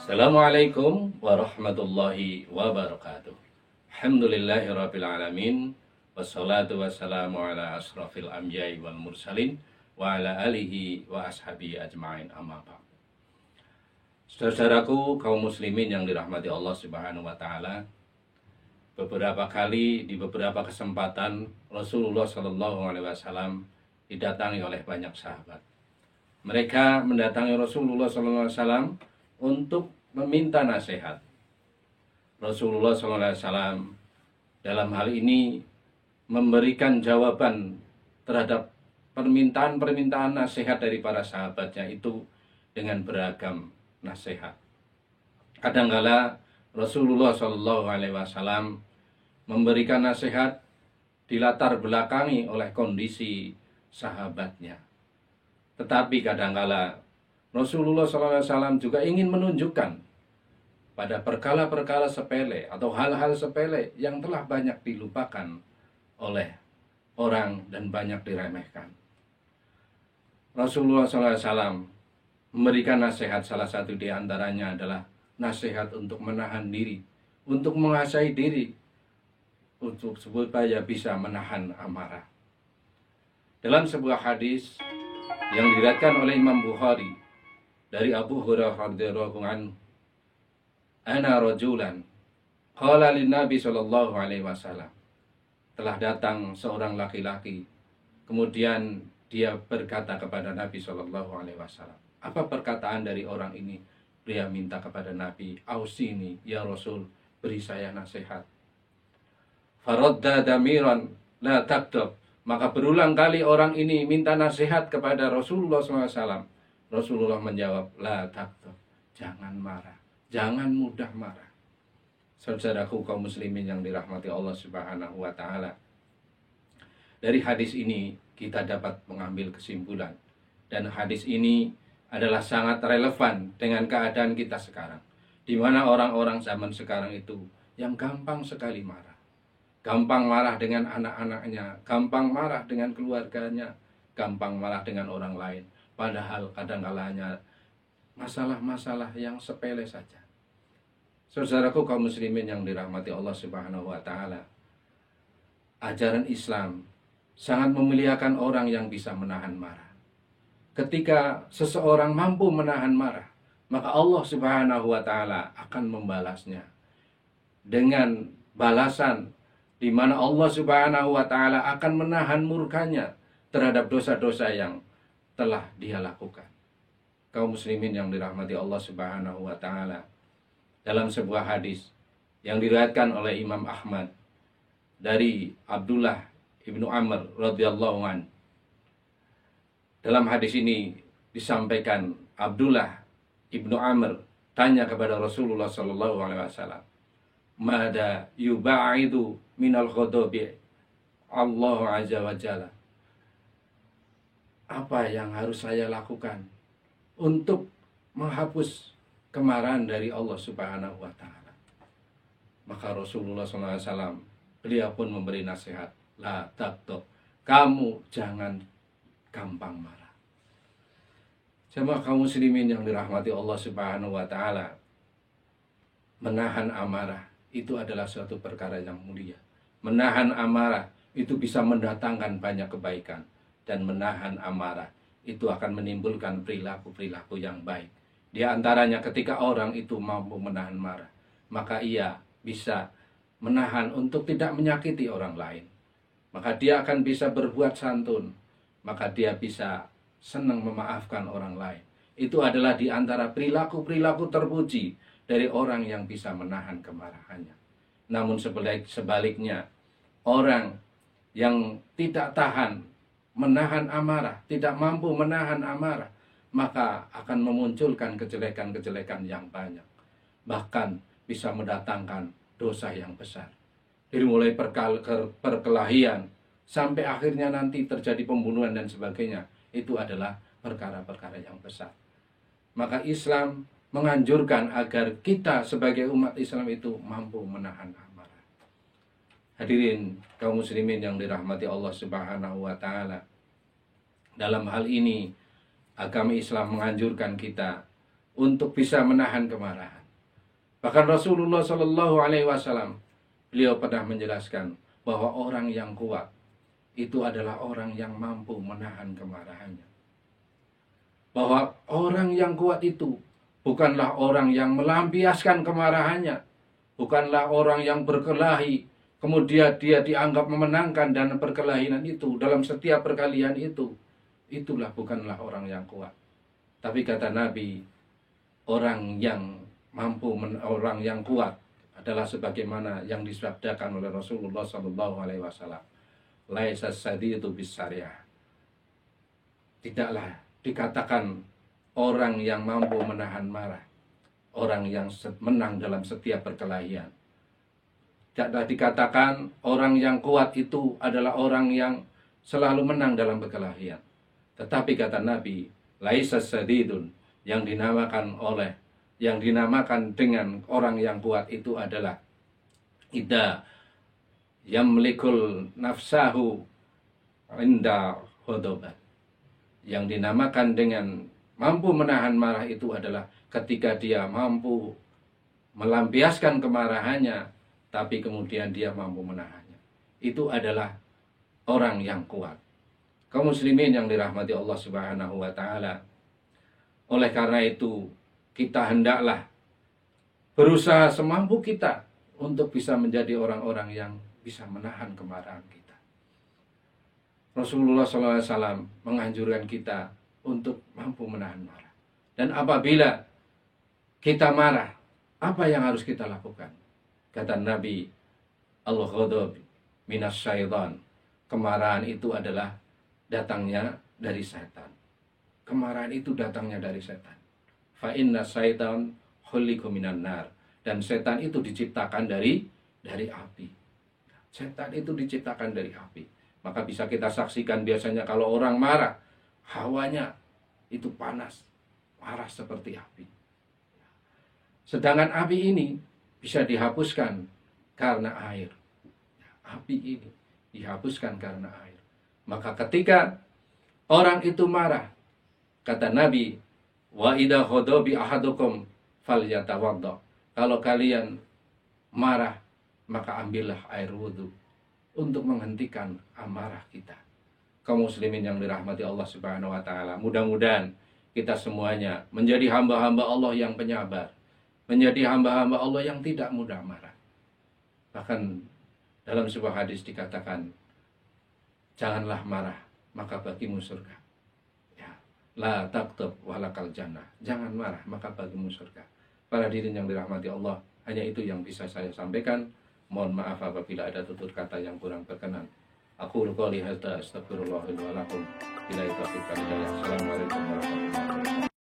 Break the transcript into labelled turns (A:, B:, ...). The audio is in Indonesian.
A: Assalamualaikum warahmatullahi wabarakatuh. Alhamdulillahirrabbilalamin. Wassalatu wassalamu ala asrafil anbiya'i wal mursalin wa ala alihi wa ashabihi ajma'in, amma ba'd. Saudaraku kaum muslimin yang dirahmati Allah Subhanahu wa taala, beberapa kali di beberapa kesempatan Rasulullah Shallallahu alaihi wasallam didatangi oleh banyak sahabat. Mereka mendatangi Rasulullah Shallallahu alaihi wasallam untuk meminta nasihat. Rasulullah SAW dalam hal ini memberikan jawaban terhadap permintaan-permintaan nasihat dari para sahabatnya itu dengan beragam nasihat. Kadangkala Rasulullah SAW memberikan nasihat dilatar belakangi oleh kondisi sahabatnya. Tetapi kadangkala Rasulullah SAW juga ingin menunjukkan pada perkara-perkara sepele atau hal-hal sepele yang telah banyak dilupakan oleh orang dan banyak diremehkan. Rasulullah SAW memberikan nasihat, salah satu di antaranya adalah nasihat untuk menahan diri, untuk menguasai diri, untuk supaya bisa menahan amarah. Dalam sebuah hadis yang diriwayatkan oleh Imam Bukhari dari Abu Hurairah radhiyallahu anhu, ana rajulan qala lin Nabi sallallahu alaihi wasallam, telah datang seorang laki-laki kemudian dia berkata kepada Nabi sallallahu alaihi wasallam. Apa perkataan dari orang ini? Dia minta kepada Nabi, ausini ya Rasul, beri saya nasihat. Faradda damiran la taktab, maka berulang kali orang ini minta nasihat kepada Rasulullah SAW. Rasulullah menjawab, la taktab, jangan marah, jangan mudah marah. Saudaraku kaum muslimin yang dirahmati Allah Subhanahu wa taala, dari hadis ini kita dapat mengambil kesimpulan, dan hadis ini adalah sangat relevan dengan keadaan kita sekarang, di mana orang-orang zaman sekarang itu yang gampang sekali marah. Gampang marah dengan anak-anaknya, gampang marah dengan keluarganya, gampang marah dengan orang lain. Padahal kadang-kalanya masalah-masalah yang sepele saja. Saudaraku kaum muslimin yang dirahmati Allah Subhanahu wa taala, ajaran Islam sangat memuliakan orang yang bisa menahan marah. Ketika seseorang mampu menahan marah, maka Allah Subhanahu wa taala akan membalasnya dengan balasan di mana Allah Subhanahu wa taala akan menahan murkanya terhadap dosa-dosa yang telah dia lakukan. Kaum muslimin yang dirahmati Allah Subhanahu wa taala, dalam sebuah hadis yang diriwayatkan oleh Imam Ahmad dari Abdullah ibnu Amr radhiyallahu an. Dalam hadis ini disampaikan Abdullah ibnu Amr tanya kepada Rasulullah sallallahu alaihi wasallam, "Mada yubaidu minal ghadabi Allah azza wa jalla?" Apa yang harus saya lakukan untuk menghapus kemarahan dari Allah Subhanahu wa taala? Maka Rasulullah SAW beliau pun memberi nasihat, la taktab, kamu jangan gampang marah. Jemaah kaum muslimin yang dirahmati Allah Subhanahu wa taala, menahan amarah itu adalah suatu perkara yang mulia. Menahan amarah itu bisa mendatangkan banyak kebaikan. Dan menahan amarah itu akan menimbulkan perilaku-perilaku yang baik. Di antaranya ketika orang itu mampu menahan marah, maka ia bisa menahan untuk tidak menyakiti orang lain. Maka dia akan bisa berbuat santun. Maka dia bisa senang memaafkan orang lain. Itu adalah di antara perilaku-perilaku terpuji dari orang yang bisa menahan kemarahannya. Namun sebaliknya, orang yang tidak tahan menahan amarah, tidak mampu menahan amarah, maka akan memunculkan kejelekan-kejelekan yang banyak. Bahkan bisa mendatangkan dosa yang besar. Dari mulai perkelahian, sampai akhirnya nanti terjadi pembunuhan dan sebagainya. Itu adalah perkara-perkara yang besar. Maka Islam menganjurkan agar kita sebagai umat Islam itu mampu menahan amarah. Hadirin kaum muslimin yang dirahmati Allah Subhanahu wa taala, dalam hal ini agama Islam menganjurkan kita untuk bisa menahan kemarahan. Bahkan Rasulullah Shallallahu Alaihi Wasallam beliau pernah menjelaskan bahwa orang yang kuat itu adalah orang yang mampu menahan kemarahannya. Bahwa orang yang kuat itu bukanlah orang yang melampiaskan kemarahannya, bukanlah orang yang berkelahi, kemudian dia dianggap memenangkan dan perkelahian itu dalam setiap perkalian itu. Itulah bukanlah orang yang kuat. Tapi kata Nabi, orang orang yang kuat adalah sebagaimana yang disabdakan oleh Rasulullah SAW. Laisa sadidu bisyariah. Tidaklah dikatakan orang yang mampu menahan marah, orang yang menang dalam setiap perkelahian. Tidaklah dikatakan orang yang kuat itu adalah orang yang selalu menang dalam perkelahian. Tetapi kata Nabi, laisa sadidun, yang dinamakan dengan orang yang kuat itu adalah idza yamlikul nafsahu inda hudubat. Yang dinamakan dengan mampu menahan marah itu adalah ketika dia mampu melampiaskan kemarahannya, tapi kemudian dia mampu menahannya. Itu adalah orang yang kuat. Kaum muslimin yang dirahmati Allah Subhanahu wa taala. Oleh karena itu, kita hendaklah berusaha semampu kita untuk bisa menjadi orang-orang yang bisa menahan kemarahan kita. Rasulullah SAW menganjurkan kita untuk mampu menahan marah. Dan apabila kita marah, apa yang harus kita lakukan? Kata Nabi, al-ghadab minas syaitan. Kemarahan itu adalah datangnya dari setan. Kemarahan itu datangnya dari setan. Fa inna syaitan khuliqa minan nar. Dan setan itu diciptakan dari api. Setan itu diciptakan dari api. Maka bisa kita saksikan biasanya kalau orang marah, hawanya itu panas, marah seperti api. Sedangkan api ini bisa dihapuskan karena air. Api ini dihapuskan karena air. Maka ketika orang itu marah, kata Nabi, wa idza ghadabi ahadukum falyatawadda. Kalau kalian marah, maka ambillah air wudhu untuk menghentikan amarah kita. Kaum muslimin yang dirahmati Allah Subhanahu wa taala, mudah-mudahan kita semuanya menjadi hamba-hamba Allah yang penyabar, menjadi hamba-hamba Allah yang tidak mudah marah. Bahkan dalam sebuah hadis dikatakan, janganlah marah, maka bagimu surga. La taqtab walakal jannah. Jangan marah, maka bagimu surga. Para hadirin yang dirahmati Allah, hanya itu yang bisa saya sampaikan. Mohon maaf apabila ada tutur kata yang kurang berkenan. Aku qouli hadza astaghfirullah li wa lakum. Assalamualaikum warahmatullahi wabarakatuh.